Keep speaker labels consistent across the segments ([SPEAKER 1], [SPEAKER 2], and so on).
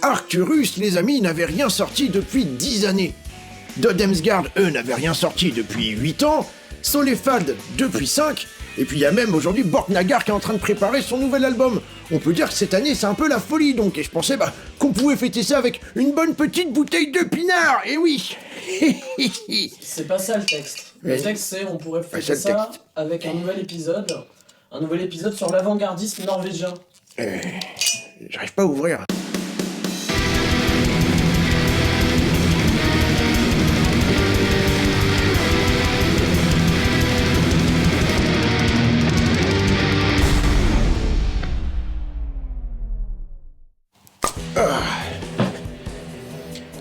[SPEAKER 1] Arcturus, les amis, n'avait rien sorti depuis 10 années. Dodemsgard, eux, n'avaient rien sorti depuis 8 ans. Solefald, depuis 5. Et puis il y a même aujourd'hui Borknagar qui est en train de préparer son nouvel album. On peut dire que cette année c'est un peu la folie donc, et je pensais qu'on pouvait fêter ça avec une bonne petite bouteille de pinard, et oui.
[SPEAKER 2] C'est pas ça le texte. Le texte c'est on pourrait fêter ça avec un nouvel épisode sur l'avant-gardisme norvégien.
[SPEAKER 1] J'arrive pas à ouvrir.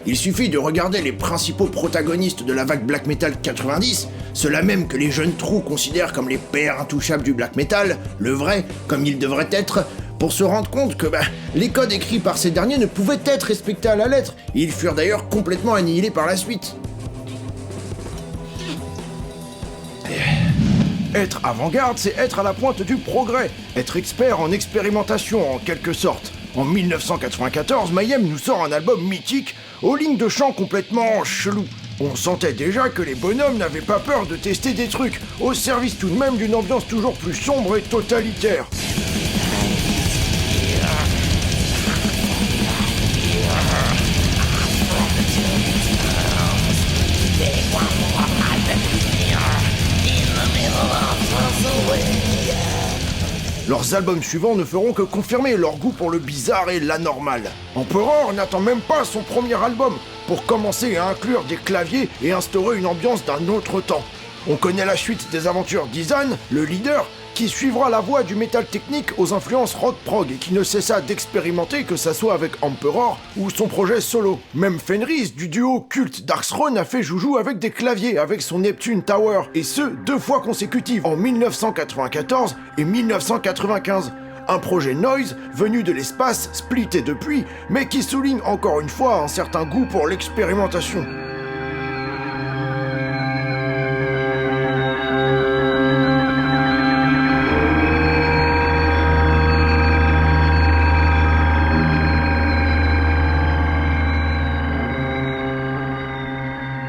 [SPEAKER 1] Il suffit de regarder les principaux protagonistes de la vague black metal 90, ceux-là même que les jeunes trous considèrent comme les pères intouchables du black metal, le vrai, comme il devrait être, pour se rendre compte que les codes écrits par ces derniers ne pouvaient être respectés à la lettre, et ils furent d'ailleurs complètement annihilés par la suite. Être avant-garde, c'est être à la pointe du progrès, être expert en expérimentation en quelque sorte. En 1994, Mayhem nous sort un album mythique, aux lignes de chant complètement chelou. On sentait déjà que les bonhommes n'avaient pas peur de tester des trucs, au service tout de même d'une ambiance toujours plus sombre et totalitaire. Leurs albums suivants ne feront que confirmer leur goût pour le bizarre et l'anormal. Emperor n'attend même pas son premier album pour commencer à inclure des claviers et instaurer une ambiance d'un autre temps. On connaît la suite des aventures d'Izan, le leader, qui suivra la voie du métal technique aux influences rock-prog et qui ne cessa d'expérimenter, que ça soit avec Emperor ou son projet solo. Même Fenris du duo culte Darkthrone a fait joujou avec des claviers avec son Neptune Tower, et ce 2 fois consécutives, en 1994 et 1995. Un projet noise venu de l'espace, splitté depuis, mais qui souligne encore une fois un certain goût pour l'expérimentation.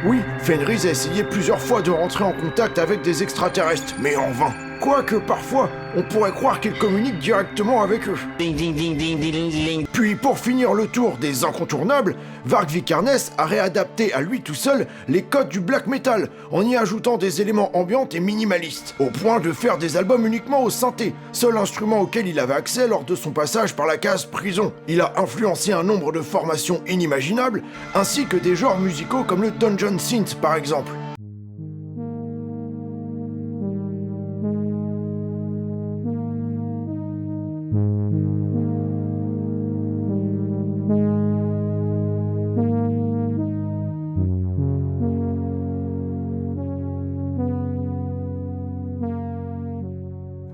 [SPEAKER 1] Oui, Fenris a essayé plusieurs fois de rentrer en contact avec des extraterrestres, mais en vain. Quoique parfois, on pourrait croire qu'il communique directement avec eux. Puis pour finir le tour des incontournables, Varg Vikernes a réadapté à lui tout seul les codes du black metal, en y ajoutant des éléments ambiants et minimalistes, au point de faire des albums uniquement au synthé, seul instrument auquel il avait accès lors de son passage par la case prison. Il a influencé un nombre de formations inimaginables, ainsi que des genres musicaux comme le dungeon synth par exemple.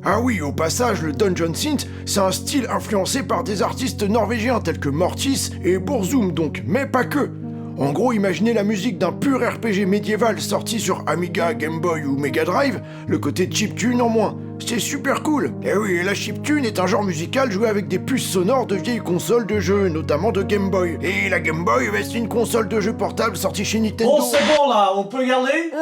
[SPEAKER 1] Ah oui, au passage, le Dungeon Synth, c'est un style influencé par des artistes norvégiens tels que Mortis et Burzum donc, mais pas que. En gros, imaginez la musique d'un pur RPG médiéval sorti sur Amiga, Game Boy ou Mega Drive, le côté chiptune en moins. C'est super cool. Et oui, la chiptune est un genre musical joué avec des puces sonores de vieilles consoles de jeux, notamment de Game Boy. Et la Game Boy, c'est une console de jeux portable sortie chez Nintendo.
[SPEAKER 2] Bon, c'est bon là, on peut garder.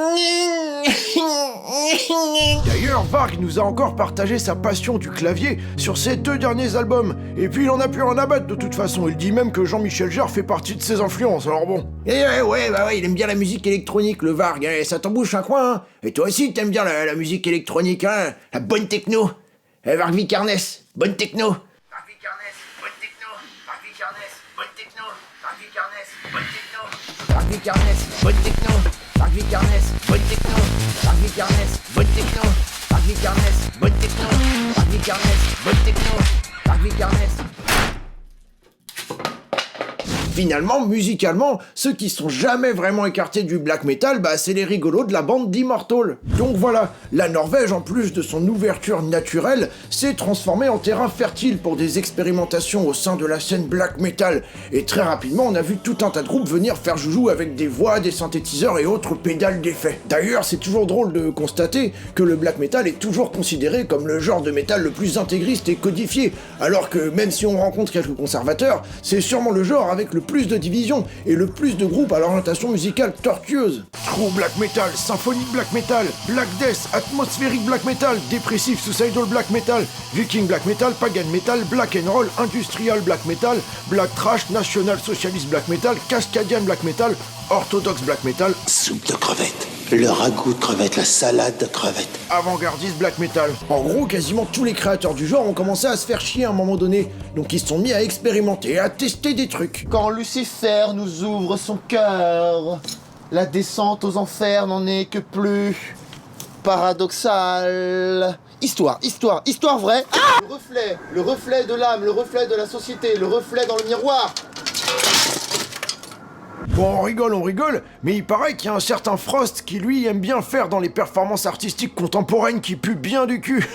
[SPEAKER 1] D'ailleurs, Varg nous a encore partagé sa passion du clavier sur ses 2 derniers albums. Et puis il en a pu en abattre de toute façon. Il dit même que Jean-Michel Jarre fait partie de ses influences, alors bon. Ouais, il aime bien la musique électronique, le Varg, hein, ça t'embouche un coin, hein. Et toi aussi, t'aimes bien la musique électronique, hein. La bonne techno. Varg Vikernes, bonne techno. Varg Vikernes, bonne techno. Varg Vikernes, bonne techno. Varg Vikernes, bonne techno. Varg Vikernes, bonne techno. Varg Vikernes, bonne techno. Varg Vikernes, bonne techno. Varg Vikernes, bonne techno. Varg Vikernes, bonne techno. Varg Vikernes. Finalement, musicalement, ceux qui sont jamais vraiment écartés du black metal, c'est les rigolos de la bande d'Immortal. Donc voilà, la Norvège, en plus de son ouverture naturelle, s'est transformée en terrain fertile pour des expérimentations au sein de la scène black metal. Et très rapidement, on a vu tout un tas de groupes venir faire joujou avec des voix, des synthétiseurs et autres pédales d'effets. D'ailleurs, c'est toujours drôle de constater que le black metal est toujours considéré comme le genre de métal le plus intégriste et codifié, alors que même si on rencontre quelques conservateurs, c'est sûrement le genre avec le plus de divisions et le plus de groupes à l'orientation musicale tortueuse. True black metal, symphonique black metal, black death, atmosphérique black metal, dépressif suicidal black metal, viking black metal, pagan metal, black and roll, industrial black metal, black trash, national socialist black metal, cascadian black metal, orthodoxe black metal,
[SPEAKER 3] soupe de crevettes, le ragoût de crevettes, la salade de crevettes,
[SPEAKER 1] avant-gardiste black metal. En gros, quasiment tous les créateurs du genre ont commencé à se faire chier à un moment donné, donc ils se sont mis à expérimenter, à tester des trucs.
[SPEAKER 4] Quand Lucifer nous ouvre son cœur, la descente aux enfers n'en est que plus paradoxale. Histoire vraie. Ah, le reflet de l'âme, le reflet de la société, le reflet dans le miroir.
[SPEAKER 1] Bon, on rigole, mais il paraît qu'il y a un certain Frost qui, lui, aime bien faire dans les performances artistiques contemporaines qui puent bien du cul.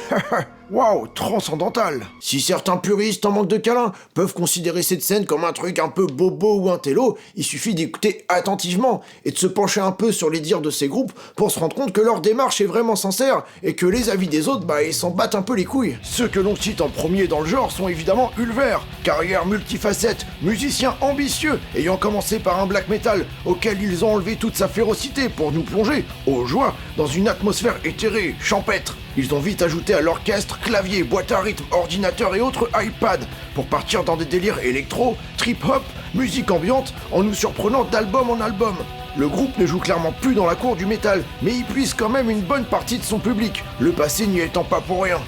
[SPEAKER 1] Waouh, transcendantal. Si certains puristes en manque de câlin peuvent considérer cette scène comme un truc un peu bobo ou un télo, il suffit d'écouter attentivement et de se pencher un peu sur les dires de ces groupes pour se rendre compte que leur démarche est vraiment sincère et que les avis des autres, ils s'en battent un peu les couilles. Ceux que l'on cite en premier dans le genre sont évidemment Ulver, carrière multifacette, musicien ambitieux, ayant commencé par un black metal auquel ils ont enlevé toute sa férocité pour nous plonger, aux joies, dans une atmosphère éthérée, champêtre. Ils ont vite ajouté à l'orchestre, clavier, boîte à rythme, ordinateur et autres iPad pour partir dans des délires électro, trip-hop, musique ambiante en nous surprenant d'album en album. Le groupe ne joue clairement plus dans la cour du métal, mais il puise quand même une bonne partie de son public, le passé n'y étant pas pour rien.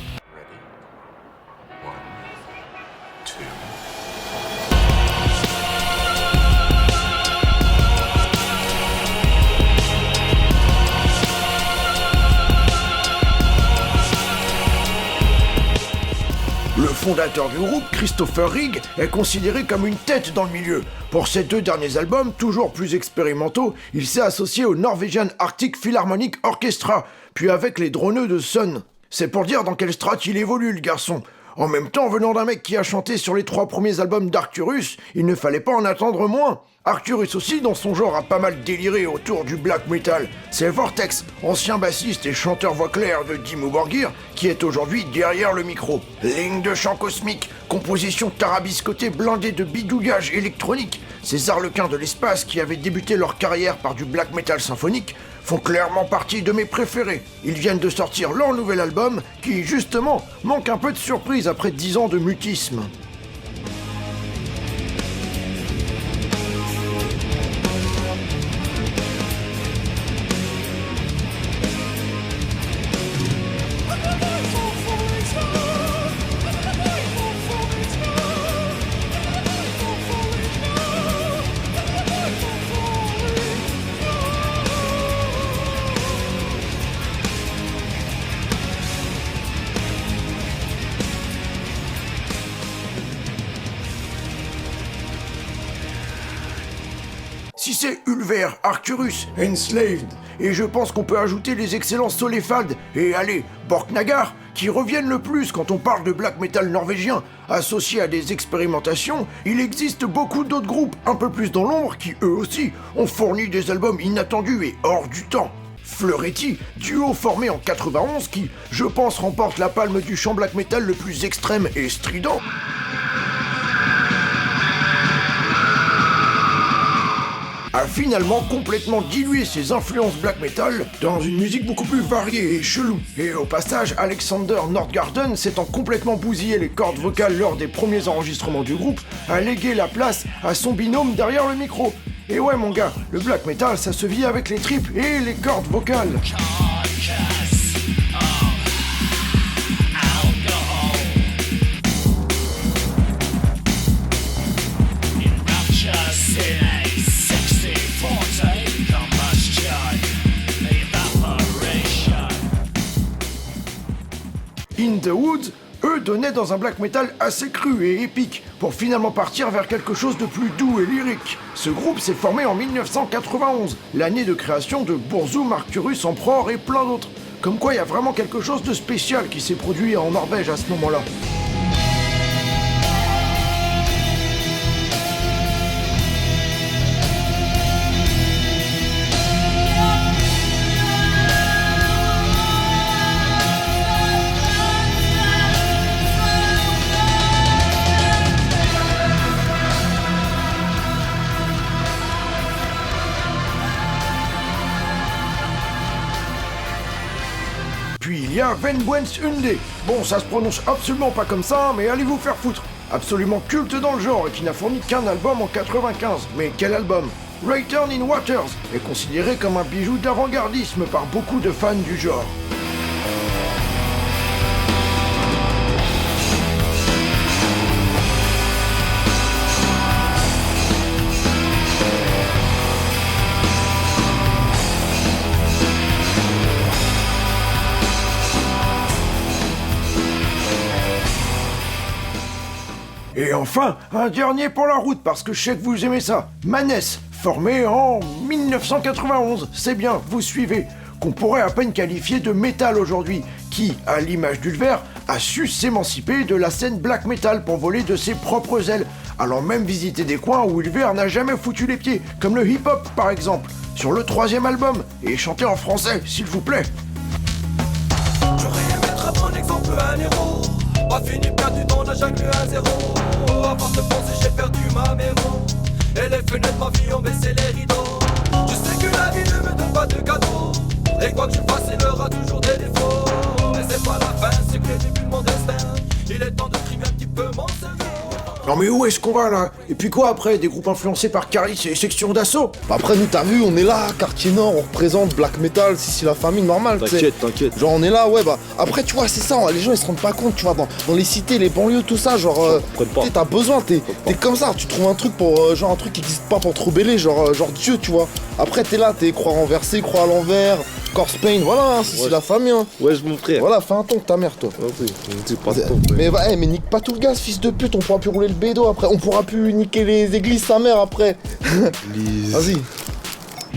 [SPEAKER 1] Le fondateur du groupe, Christopher Rigg, est considéré comme une tête dans le milieu. Pour ses 2 derniers albums, toujours plus expérimentaux, il s'est associé au Norwegian Arctic Philharmonic Orchestra, puis avec les Droneux de Sun. C'est pour dire dans quelle strate il évolue, le garçon. En même temps, venant d'un mec qui a chanté sur les 3 premiers albums d'Arcturus, il ne fallait pas en attendre moins. Arcturus aussi, dans son genre, a pas mal déliré autour du black metal. C'est Vortex, ancien bassiste et chanteur voix claire de Dimmu Borgir, qui est aujourd'hui derrière le micro. Ligne de chant cosmique, composition tarabiscotée blindée de bidouillage électronique. Ces arlequins de l'espace qui avaient débuté leur carrière par du black metal symphonique font clairement partie de mes préférés. Ils viennent de sortir leur nouvel album, qui, justement, manque un peu de surprise après 10 ans de mutisme. Si c'est Ulver, Arcturus, Enslaved, et je pense qu'on peut ajouter les excellents Solefald et allez, Borknagar, qui reviennent le plus quand on parle de black metal norvégien, associés à des expérimentations, il existe beaucoup d'autres groupes un peu plus dans l'ombre qui eux aussi ont fourni des albums inattendus et hors du temps. Fleuretti, duo formé en 91 qui, je pense, remporte la palme du chant black metal le plus extrême et strident. A finalement complètement dilué ses influences black metal dans une musique beaucoup plus variée et chelou. Et au passage, Alexander Nordgarden, s'étant complètement bousillé les cordes vocales lors des premiers enregistrements du groupe, a légué la place à son binôme derrière le micro. Et ouais mon gars, le black metal ça se vit avec les tripes et les cordes vocales. In the Woods, eux pelotonnaient dans un black metal assez cru et épique, pour finalement partir vers quelque chose de plus doux et lyrique. Ce groupe s'est formé en 1991, l'année de création de Burzum, Arcturus, Emperor et plein d'autres. Comme quoi il y a vraiment quelque chose de spécial qui s'est produit en Norvège à ce moment-là. Puis il y a Venbuens Unde. Bon, ça se prononce absolument pas comme ça, mais allez vous faire foutre. Absolument culte dans le genre et qui n'a fourni qu'un album en 95. Mais quel album? Return in Waters est considéré comme un bijou d'avant-gardisme par beaucoup de fans du genre. Et enfin, un dernier pour la route, parce que je sais que vous aimez ça. Maness, formé en 1991, c'est bien, vous suivez, qu'on pourrait à peine qualifier de métal aujourd'hui, qui, à l'image d'Ulver, a su s'émanciper de la scène black metal pour voler de ses propres ailes, allant même visiter des coins où Ulver n'a jamais foutu les pieds, comme le hip-hop par exemple, sur le 3e album, et chanter en français, s'il vous plaît.
[SPEAKER 5] J'aurais aimé être un bon exemple, un héros. Pas fini perdu dans la jungle à zéro. À force de penser j'ai perdu ma mémoire. Et les fenêtres de ma vie ont baissé les rideaux. Je sais que la vie ne me donne pas de cadeaux. Et quoi que je fasse il aura toujours des défauts. Mais c'est pas la fin, c'est que le début de mon destin. Il est temps de trimer un petit peu mon cerveau.
[SPEAKER 1] Non mais où est-ce qu'on va là? Et puis quoi après? Des groupes influencés par Caris et Section d'Assaut?
[SPEAKER 4] Bah après nous t'as vu, on est là, quartier nord, on représente black metal, si la famille normale, tu sais.
[SPEAKER 6] T'inquiète.
[SPEAKER 4] Genre on est là, ouais bah après tu vois c'est ça, les gens ils se rendent pas compte, tu vois, dans les cités, les banlieues, tout ça, genre t'as besoin, t'es comme ça, tu trouves un truc pour genre un truc qui existe pas pour te rebeller, genre Dieu, tu vois. Après t'es là, t'es croix renversée, croix à l'envers, corse pain, voilà, hein, c'est la famille hein.
[SPEAKER 6] Ouais, mon frère.
[SPEAKER 4] Voilà, fais un ton ta mère toi. Mais mais nique pas tout le gaz, fils de pute, on pourra plus rouler le bédo après, on pourra plus niquer les églises sa mère après. Vas-y.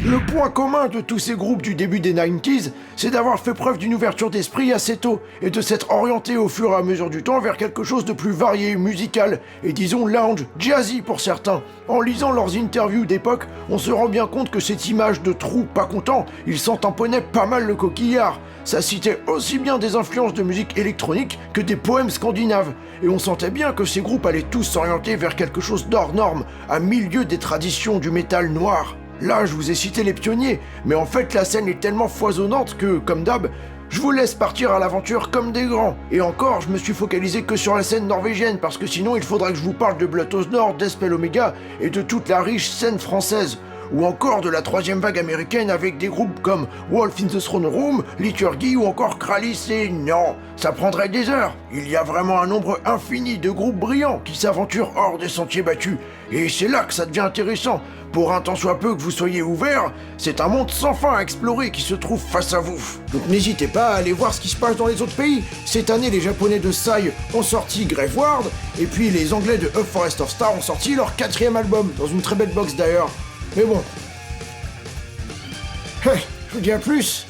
[SPEAKER 1] Le point commun de tous ces groupes du début des 90s, c'est d'avoir fait preuve d'une ouverture d'esprit assez tôt et de s'être orienté au fur et à mesure du temps vers quelque chose de plus varié, musical et disons lounge, jazzy pour certains. En lisant leurs interviews d'époque, on se rend bien compte que cette image de trou pas content, ils s'en tamponnaient pas mal le coquillard. Ça citait aussi bien des influences de musique électronique que des poèmes scandinaves. Et on sentait bien que ces groupes allaient tous s'orienter vers quelque chose d'hors norme, à milieu des traditions du métal noir. Là, je vous ai cité les pionniers, mais en fait la scène est tellement foisonnante que, comme d'hab, je vous laisse partir à l'aventure comme des grands. Et encore, je me suis focalisé que sur la scène norvégienne, parce que sinon il faudrait que je vous parle de Blood Oath Nord, d'Espel Omega et de toute la riche scène française. Ou encore de la 3e vague américaine avec des groupes comme Wolf in the Throne Room, Liturgy ou encore Kralis et non, ça prendrait des heures. Il y a vraiment un nombre infini de groupes brillants qui s'aventurent hors des sentiers battus. Et c'est là que ça devient intéressant. Pour un tant soit peu que vous soyez ouverts, c'est un monde sans fin à explorer qui se trouve face à vous. Donc n'hésitez pas à aller voir ce qui se passe dans les autres pays. Cette année, les Japonais de Sai ont sorti Graveward, et puis les Anglais de A Forest of Stars ont sorti leur 4e album, dans une très belle box d'ailleurs. Mais bon. Je vous dis à plus.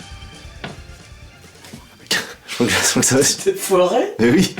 [SPEAKER 6] Je crois que ça va.
[SPEAKER 2] T'es foiré?
[SPEAKER 6] Mais oui.